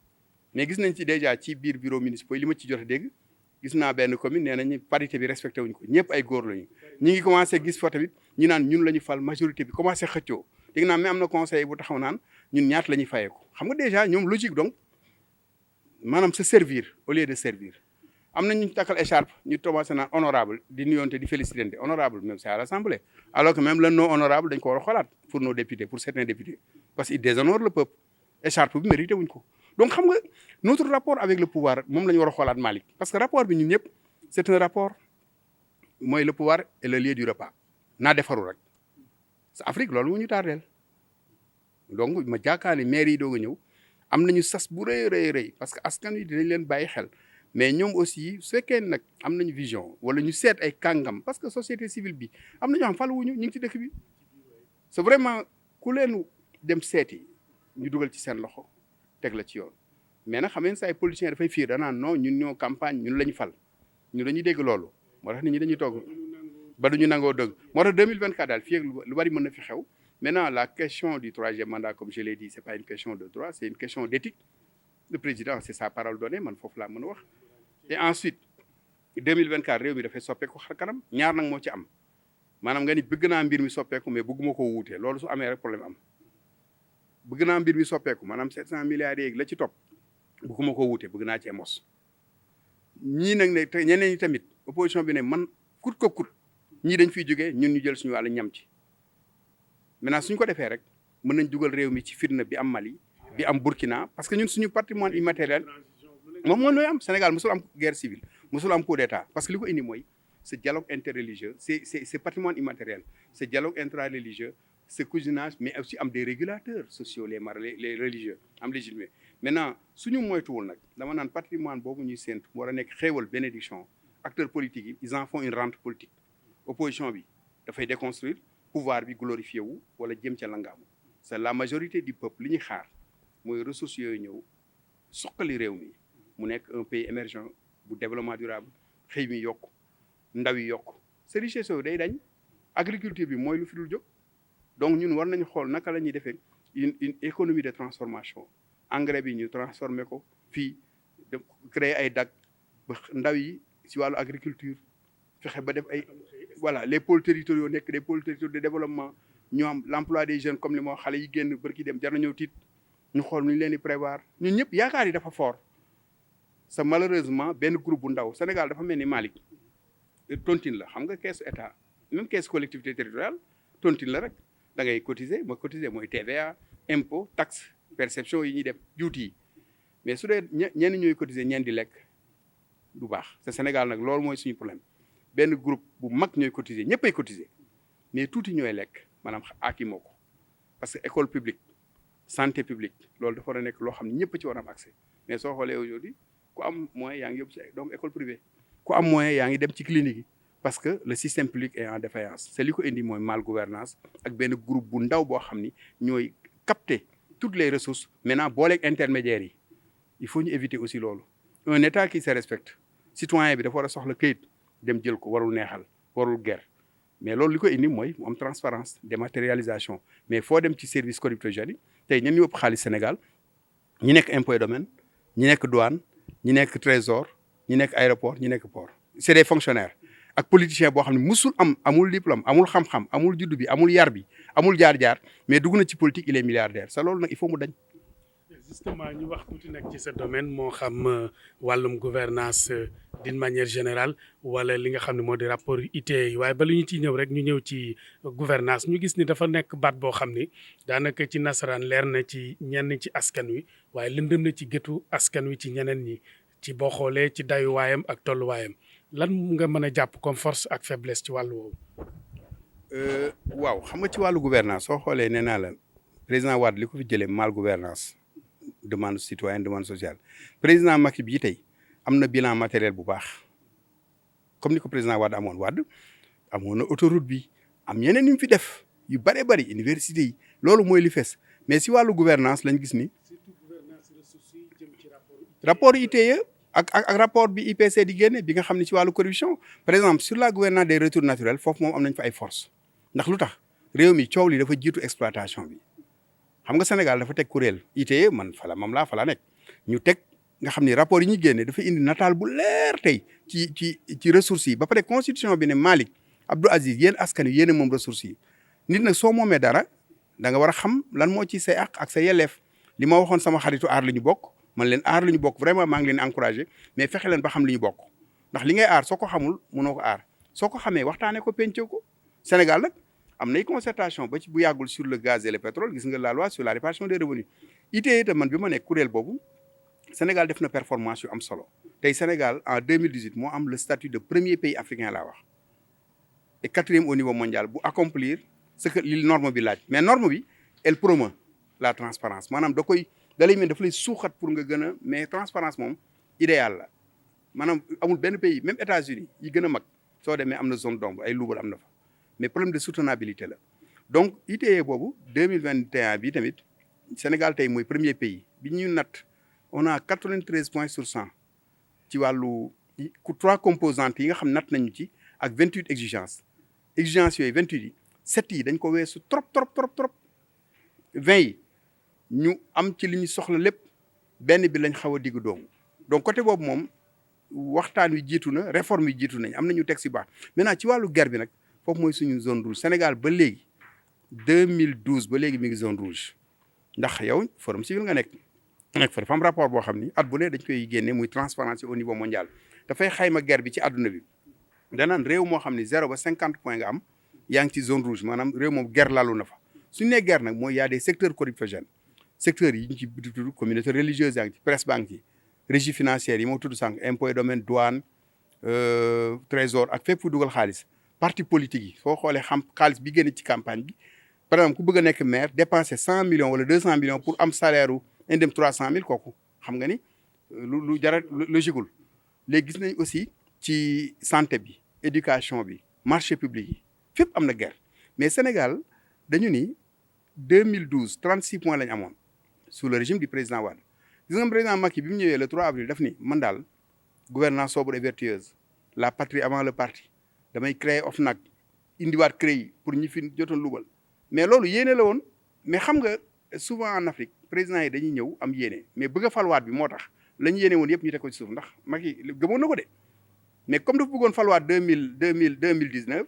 mais gis nañ ci déjà ci biir bureau municipal li ma ci jot a dégg gis naa benn commune nee nañu parité bi respecté wuñ ko ñëpp ay góor lañu ñi ngi commencé gis fa tamit ñu naan ñun la ñu fal majorité bi commencé xëccoo dégg naa mais am na conseil bu taxaw naan ñun ñaata la ñuy fayeeku xam nga déjà ñoom logique donc maanaam se servir au lieu de servir am na ñu takkal écharpe ñu commencé naan honorable di nuyoonte di félicité honorable même c'est à l'Assemblée alors que même le non honorable dañ ko war a xoolaat pour nos députés pour certains députés parce que ils déshonorent le peuple écharpe bi mérité wuñ ko donc xam nga notre rapport avec le pouvoir moom la ñu war a xoolaat Malick parce que rapport bi ñun ñëpp c'est un rapport mooy le pouvoir et le lieu du repas naa defaru rek sa Afrique loolu moo ñu tardeel donc ma jaakaar ne maire yi doog a ñëw am nañu sas bu rëy parce que askan wi dinañ leen bàyyi xel mais ñoom aussi su fekkee nag am nañu vision wala ñu seet ay kàngam parce que société civile bi am na ñoo xam faluwuñu ñu ngi ci dëkk bi c'est vraiment ku leen dem seeti ñu dugal ci seen loxo teg la ci yoon mais nag xam ngeen sa ay politiciens dafay fiir danaan non ñun ñoo campagne ñun la ñu fal ñu dañuy dégg loolu moo tax nit ñi dañuy toog ba duñu nangoo dëgg moo tax 2024 daal fii ak lu bari mën na fi xew maintenant la question du troisième mandat comme je l'ai dit c'est pas une question de droit c'est une question d'éthique le président c'est sa parole donnée man foofu laa mën a wax et ensuite 2024 réew mi dafay soppeeku xar kanam ñaar nag moo ci am maanaam nga ni bëgg naa mbir mi soppeeku mais bëgguma koo wuutee loolu su amee rek problème am bëgg naa mbir mi soppeeku maanaam 700 milliards yeeg la ci topp bëgguma koo wuute bëgg naa cee mos ñii nag ne te ñeneen ñi tamit opposition bi ne man kut ko kut ñii dañ fiy jógee ñun ñu jël suñu wàllu ñam ci maintenant suñ ko defee rek mën nañ dugal réew mi ci fitna bi am Mali bi am Burkina parce que ñun suñu patrimoine immatériel moom moo nooy am Sénégal mosul am guerre civile mosul am coup d'état parce que li ko indi mooy ce dialogue interreligieux c'est patrimoine immatériel ce dialogue intrareligieux ce cousinage mais aussi am des régulateurs sociaux les religieux am légitimé maintenant suñu moytuwul nag dama naan patrimoine boobu ñuy séntu mu war a nekk xéewal bénédiction acteurs politiques yi ils en font une rente politique opposition bi dafay déconstruire pouvoir bi glorifié wu wala jëm ca langaamu c'est la majorité du peuple li ñuy xaar mooy ressources yooyu ñëw suqali réew mi mu nekk un pays émergent bu développement durable xëy mi yokk ndaw yi yokk ces richesses yooyu day dañ agriculture bi mooy lu fi dul jóg donc ñun war nañu xool naka la ñuy defee une économie de transformation engrais bi ñu transformer ko fii de créer ay DAC ba ndaw yi si wàllu agriculture fexe ba def ay voilà les pôles territoriaux nekk des pôles territoriaux de développement ñu am l'emploi des jeunes comme li moo xale yi génn bërki dem jar na ñëw tiit ñu xool nu ñu leen di prévoir ñun ñëpp yaakaar yi dafa fort sa malheureusement benn groupe bu ndaw Sénégal dafa mel ni Malick tontine la xam nga caisse état même caisse collectivité territoriale tontine la rek da ngay cotiser mooy TVA impôt taxe perception yi ñuy def juuti yi mais su dee ñenn ñooy cotiser ñeen di lekk du baax te Sénégal nag loolu mooy suñu problème benn groupe bu mag ñooy cotiser ñëppay cotiser mais tuuti ñooy lekk maanaam aaki moo ko parce que école publique santé publique loolu dafa war a nekk loo xam ne ñëpp ci war a am accès mais soo xoolee aujourd'hui ku am moyen yaa ngi yóbbu si donc école privée ku am moyen yaa ngi dem ci clinique yi parce que le système public est en défaillance c'est li ko indi mooy mal gouvernance ak benn groupe bu ndaw boo xam ni ñooy capter toutes les ressources maintenant booleeg intermédiaires yi il faut ñu éviter aussi loolu un état qui se respecte citoyen bi dafa war a soxla këyit dem jël ko warul neexal warul ger mais loolu li ko indi mooy mu am transparence dématérialisation mais foo dem ci service corruptogène yi tey ñen ñu ëpp xaalis Sénégal ñi nekk impôt et domaine ñi nekk douane ñi nekk trésor ñi nekk aéroport ñi nekk port c'est des fonctionnaires ak politicien boo xam ne musul amul diplôme amul xam-xam amul juddu bi amul yar bi amul jaar-jaar mais dugg na ci politique il est milliardaire sa loolu nag il faut mu dañ. justement ñu wax tuuti nag ci sa domaine moo xam wàllum gouvernance d'une manière générale wala li nga xam ne moo di rapport ITIE yi waaye ba lu ñu ciy ñëw rek ñu ñëw ci gouvernance ñu gis ni dafa nekk baat boo xam ni daanaka ci nasaraan leer na ci ñenn ci askan wi waaye lëndëm na ci gëtu askan wi ci ñeneen ñi ci boo xoolee ci dayuwaayam ak tolluwaayam lan nga mën a jàpp comme force ak faiblesse ci wàllu woowu. waaw xam nga ci wàllu gouvernance soo xoolee nee naa la président Wade li ko fi jëlee mal gouvernance demande citoyenne demande sociale président Macky bii tey am na bilan matériel bu baax comme ni ko président Wade amoon na autoroute bi am yeneen yu mu fi def yu bëree bëri université yi loolu mooy li fees mais si wàllu gouvernance lañ gis ni rapport ITIE ak rapport bi IPC di génne bi nga xam ne ci wàllu corruption par exemple sur la gouvernance des retours naturels foofu moom am nañ fa ay force ndax lu tax réew mi coow li dafa jiitu exploitation bi xam nga Sénégal dafa teg kuréel ITIE man fala nekk ñu teg nga xam ni rapport yi ñuy génne dafa indi nataal bu leer tey ci ressources yi ba pare constitution bi ne Malick Abdou Aziz yéen askan wi yéen moom ressources yi nit nag soo moomee dara da nga war a xam lan moo ci say àq ak sa yelleef li ma waxoon sama xaritu aar la ñu bokk man leen aar la ñu bokk vraiment maa ngi leen encouragé mais fexe leen ba xam li ñu bokk ndax li ngay aar soo ko xamul mënoo ko aar soo ko xamee waxtaanee ko pencoo ko Sénégal nag am nay concertation ba ci bu yàggul sur le gaz et le pétrole gis nga la loi sur la répartition des revenus ITIE itam man bi ma nekk kuréel boobu Sénégal def na performance yu am solo tey Sénégal en 2018 moo am le statut de premier pays africain laa wax et 4e au niveau mondial bu accomplir ce que li norme bi laaj mais norme bi elle promeut la transparence maanaam da lay mel dafa lay suuxat pour nga gën a mais transparence moom idéal la maanaam amul benn pays même États-Unis yi gën a mag soo demee am na zone d'ombre ay luubal am na fa mais problème de soutenabilité la donc ITIE boobu 2021 bi tamit Sénégal tey mooy premier pays bi ñu natt on a 93 points sur 100 ci wàllu 3 composantes yi nga xam natt nañu ci ak 28 exigences yooyu 28 yi 7 yi dañ ko weesu trop 20 yi ñu am ci li ñu soxla lépp benn bi lañ xaw a diggu doomu donc côté boobu moom waxtaan wi jiitu na réforme yi jiitu nañ am nañu teg si baax maintenant ci wàllu guerre bi nag foofu mooy suñu zone rouge Sénégal ba léegi 2012 ba léegi mi ngi zone rouge ndax yow forum civil nga nekk fa dafa am rapport boo xam ni at bu ne dañ koy génne muy transparence au niveau mondial dafay xayma guerre bi ci àdduna bi danaan réew moo xam ni 0 ba 50 points nga am yaa ngi ci zone rouge maanaam réew moom guerre lalu na fa suñu nee guerre nag mooy y a des secteurs corruptogènes secteurs yi ñu ci tudd communauté religieuse yaa ngi ci presse banque yi régie financière yi moo tudd sànq impôt et domaine douane trésor ak fépp fu dugal xaalis parti politique yi soo xoolee xam xaalis bi génn ci campagne bi par exemple ku bëgg a nekk maire dépenser 100 millions wala 200 millions pour am salaire u indem 300 000 kooku xam nga ni lu jara logiqueul léegi gis nañ aussi ci santé bi éducation bi marché public yi fépp am na guerre mais Sénégal dañu ni 2012 36 points lañ amoon sous le régime du président Wade gis nga président Macky bi mu ñëwee le 3 avril daf ni man daal gouvernance sobre et vertueuse la patrie avant le parti damay créer OFNAC indiwaat CREI pour ñi fi jotoon lubal mais loolu yéene la woon mais xam nga souvent en Afrique président yi dañuy ñëw am yéene mais bëgg a falwaat bi moo tax la ñu yéene woon yëpp ñu teg ko ci suuf ndax Macky gëmoon na ko de mais comme dafa bëggoon falwaat 2019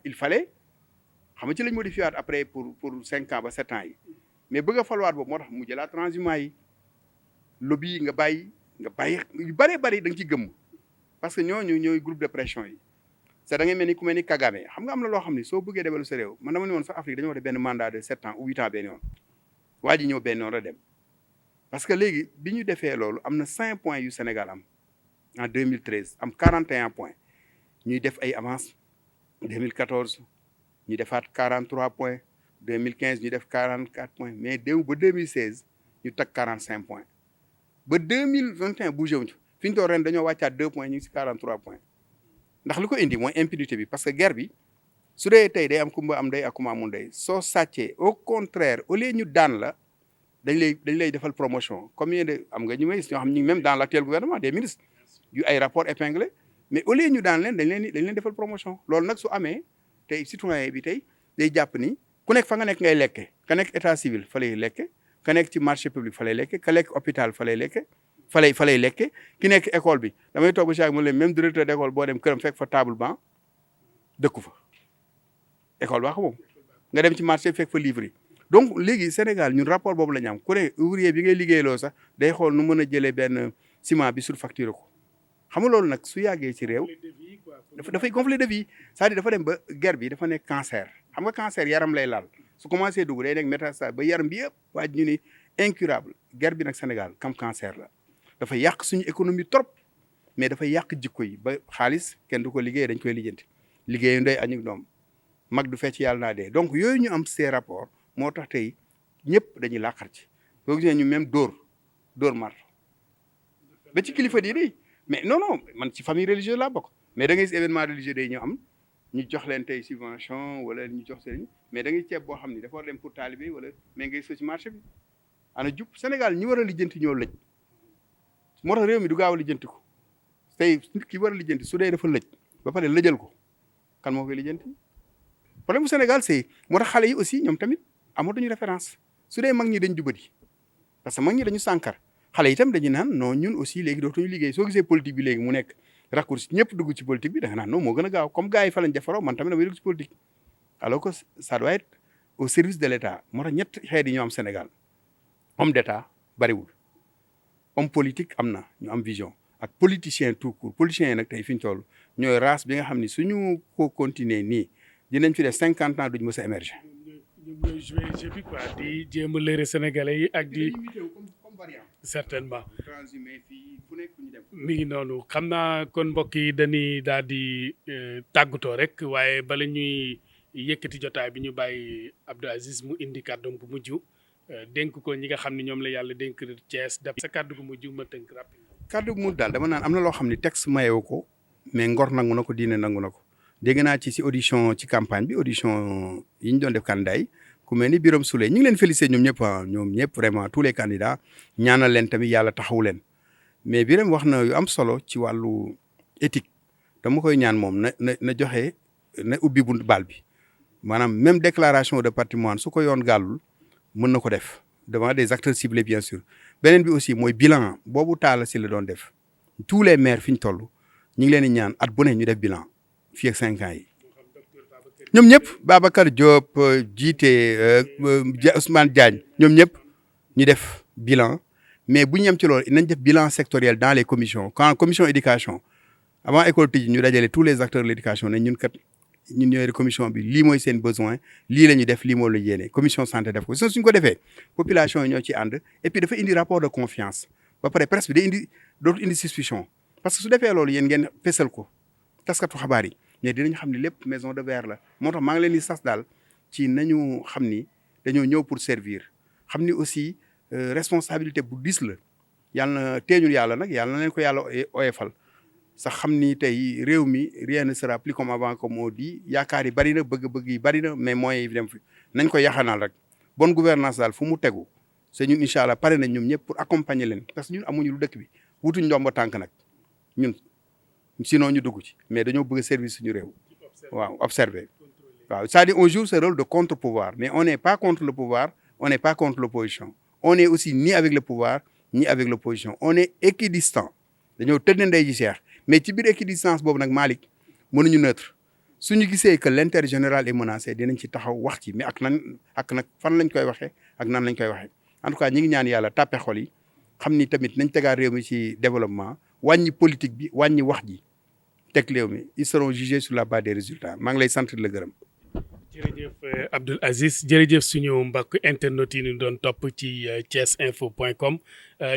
il fallait xam nga ci lañ modifié waat après pour 5 ans ba 7 ans yi mais bëgg a falwaat boobu moo tax mu jëlaat transhumant yi lobby yi nga bàyyi yu bëree bëri da nga ci gëmm parce que ñooy groupe de pression yi c'est da ngay mel ni ku mel ni Kagame xam nga am na loo xam ni soo bëggee développer sa réew man dama ne woon sax Afrique dañoo def benn mandat de 7 ans ou 8 ans benn yoon waa ji ñëw benn yoon la dem parce que léegi bi ñu defee loolu am na 5 points yu Sénégal am en 2013 am 41 points ñuy def ay avance 2014 ñu defaat 43 points 2015 ñu def 44 points mais déw ba 2016 ñu teg 45 points ba 2021 bougé wuñu fi ñu toog ren dañoo wàccaat 2 points ñu ngi si 43 points ndax li ko indi mooy impunité bi parce que guerre bi su dee tey day am kumba am ndey ak kumba amul ndey soo sàccee au contraire au lieu ñu daan la dañ lay defal promotion combien de am nga ñu may gis ñoo xam ñu même dans l'actuel gouvernement des ministres yu ay rapport épinglé mais au lieu ñu daan leen dañ leen defal promotion loolu nag su amee tey citoyen bi tey day jàpp ni ku nekk fa nga nekk ngay lekke ka nekk état civil fa lay lekke ka nekk ci marché public fa lay lekke ka nekk hôpital fa lay lekke fa lay lekke ki nekk école bi damay toog ba si mu leen même directeur d'école boo dem këram fekk fa table banc dëkku fa école baa ko moom nga dem ci marché fekk fa livre yi donc léegi Sénégal ñun rapport boobu la ñu am ku ne ouvrier bi ngay liggéeyloo sax day xool nu mën a jëlee benn ciment bi surfacturé ko xam nga loolu nag su yàggee ci réew dafay conflit de vie c'est-à-dire dafa dem ba guerre bi dafa nekk cancer xam nga cancer yaram lay laal su commencé dugg day nekk métastase ba yaram bi yëpp waa ñu ni incurable guerre bi nag Sénégal comme cancer la dafa yàq suñu économie trop mais dafa yàq jikko yi ba xaalis kenn du ko liggéey dañ koy lijjanti liggéeyu ndey añu doom mag du fecc yàlla naa dee donc yooyu ñu am ces rapports moo tax tey ñëpp dañuy làqar ci boo gisee ñu même dóor marto ba ci kilifa diine mais non man ci famille religieuse laa bokk mais da ngay gis événement religieux day ñu am ñu jox leen tey subvention wala ñu jox seen mais da ngay ceeb boo xam ni dafa war dem pour taalibe wala mais ngay so ci marché bi ana jub Sénégal ñi war a lijjanti ñoo lëj moo tax réew mi du gaaw a lijjanti ko tey nit ki war a lijjanti su dee dafa lëj ba pare lëjal ko kan moo koy lijjanti problème bu Sénégal c'est moo tax xale yi aussi ñoom tamit amatuñu référence su dee mag ñi dañ jubadi parce que mag ñi dañu sànkar xale yi itam dañu naan non ñun aussi léegi dootuñu liggéey soo gisee politique bi léegi mu nekk raccourci ñëpp dugg ci politique bi da nga naan non moo gën a gaaw comme gars yi fa lañ defaroo man tamit damay dugg ci politique alors que ça doit être au service de l'État moo tax ñett xeet yi ñoo am Sénégal homme d'État bariwul homme politique am na ñu am vision ak politicien tout court politiciens yi nag tey fi ñu toll ñooy race bi nga xam ni suñu ko continuer nii dinañ fi def 50 ans duñ mës a émerger. ñoom ñooy joué jeu bi quoi di jéem a lëre sénégalais yi ak di. certainement. mi ngi noonu xam naa kon mbokk yi dañuy daal di tàggatoo rek waaye bala ñuy yëkkati jotaay bi ñu bàyyi Abdou Aziz mu indi kàddoom bu mujj dénk ko ñi nga xam ne ñoom la yàlla dénk Thiès def sa kàddu gu mujj ma tënk rapide. kàddu gu mujj daal dama naan am na loo xam ne texte mayewu ko mais ngor nangu na ko diine nangu na ko dégg naa ci audition ci campagne bi audition yi ñu doon def candidat yi ku mel ni Birame Souleye ñu ngi leen félicité ñoom ñëpp vraiment tous les candidats ñaanal leen tamit yàlla taxawu leen mais Birame wax na yu am solo ci wàllu éthique dama koy ñaan moom na joxe na ubbi bunt baal bi maanaam même déclaration de patrimoine su ko yoon gàllul mën na ko def devant des acteurs ciblés bien sûr beneen bi aussi mooy bilan boobu Talla Sylla la doon def tous les maires fi ñu toll ñu ngi leen di ñaan at bu ne ñu def bilan fii ak 5 ans yi ñoom ñëpp Babacar Diop jiite Ousmane Diagne ñoom ñëpp ñu def bilan mais bu ñu yem ci loolu nañ def bilan sectoriel dans les commissions quand commission éducation avant école tijji ñu dajale tous les acteurs de l'éducation ne ñun ñooy commission bi lii mooy seen besoin lii la ñu def lii moo la yéene commission santé def ko suñ ko defee population yi ñoo ci ànd et puis dafa indi rapport de confiance ba pare presse bi day dootu indi suspicion parce que su defee loolu yéen ngeen fesal ko taskatu xabaar yi mais dinañ xam ne lépp maison de verre la moo tax maa ngi leen di sas daal ci nañu xam ni dañoo ñëw pour servir xam ni aussi responsabilité bu diis la yàlla na teeñul yàlla nag yàlla na leen ko yàlla oyefal sax xam ni tey réew mi rien ne sera plus comme avant comme on dit yaakaar yi bari na bëgg-bëgg yi bari na mais moyens yi dem fi nañ ko yaxanal rek bonne gouvernance daal fu mu tegu c'est ñun incha allah pare nañ ñoom ñëpp pour accompagner leen parce que ñun amuñu lu dëkk bi wutuñ ndombo tànk nag ñun sinon ñu dugg ci mais dañoo bëgg service suñu réew waaw observer waaw c'est-à-dire on joue ce rôle de contre-pouvoir mais on n'est pas contre le pouvoir on n'est pas contre l'opposition on est aussi ni avec le pouvoir ni avec l'opposition on est équidistant dañoo tëdd ndey ji Cheikh mais ci biir équidistance boobu nag Malick mënuñu neutre suñu gisee que l'intérêt général est menacé dinañ ci taxaw wax ci mais ak nag fan lañ koy waxee ak nan lañ koy waxee en tout cas ñi ngi ñaan yàlla tàppe xol yi xam ni tamit nañ tegaat réew mi ci développement wàññi politique bi wàññi wax ji teg réew mi ils seront jugés sur la base des résultats maa ngi lay sant di la gërëm. jërëjëf Abdoul Aziz jërëjëf suñu mbokk internet yi ñu doon topp ci thiesinfo.com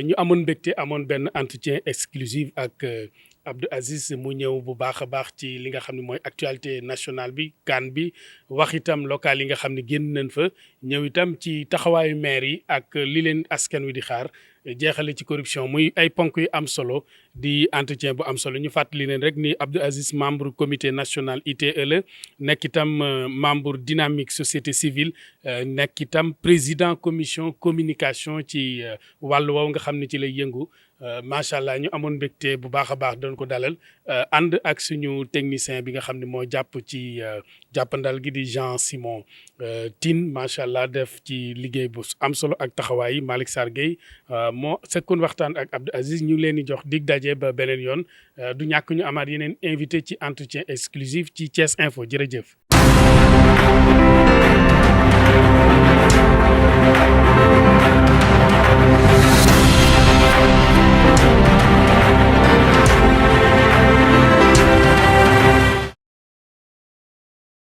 ñu amoon mbégte amoon benn entretien exclusif ak Abdoul Aziz mu ñëw bu baax a baax ci li nga xam ne mooy actualité nationale bi CAN bi wax itam local yi nga xam ne génn nañ fa ñëw itam ci taxawaayu maire yi ak li leen askan wi di xaar jeexale ci corruption muy ay ponk yu am solo di entretien bu am solo ñu fàttali leen rek ni Abdoul Aziz membre comité national ITE la nekk itam membre dynamique société civile nekk itam président commission communication ci wàllu woowu nga xam ne ci lay yëngu macha allah ñu amoon mbégte bu baax a baax doon ko dalal ànd ak suñu technicien bi nga xam ne moo jàpp ci jàppandal gi di Jean Simon Tine macha allah def ci liggéey bu am solo ak taxawaay Malick Sarr Gueye moo sekkoon waxtaan ak Abdoul Aziz ñu ngi leen di jox dig daje ba beneen yoon du ñàkk ñu amaat yeneen invité ci entretien exclusif ci Thiès Info jërëjëf.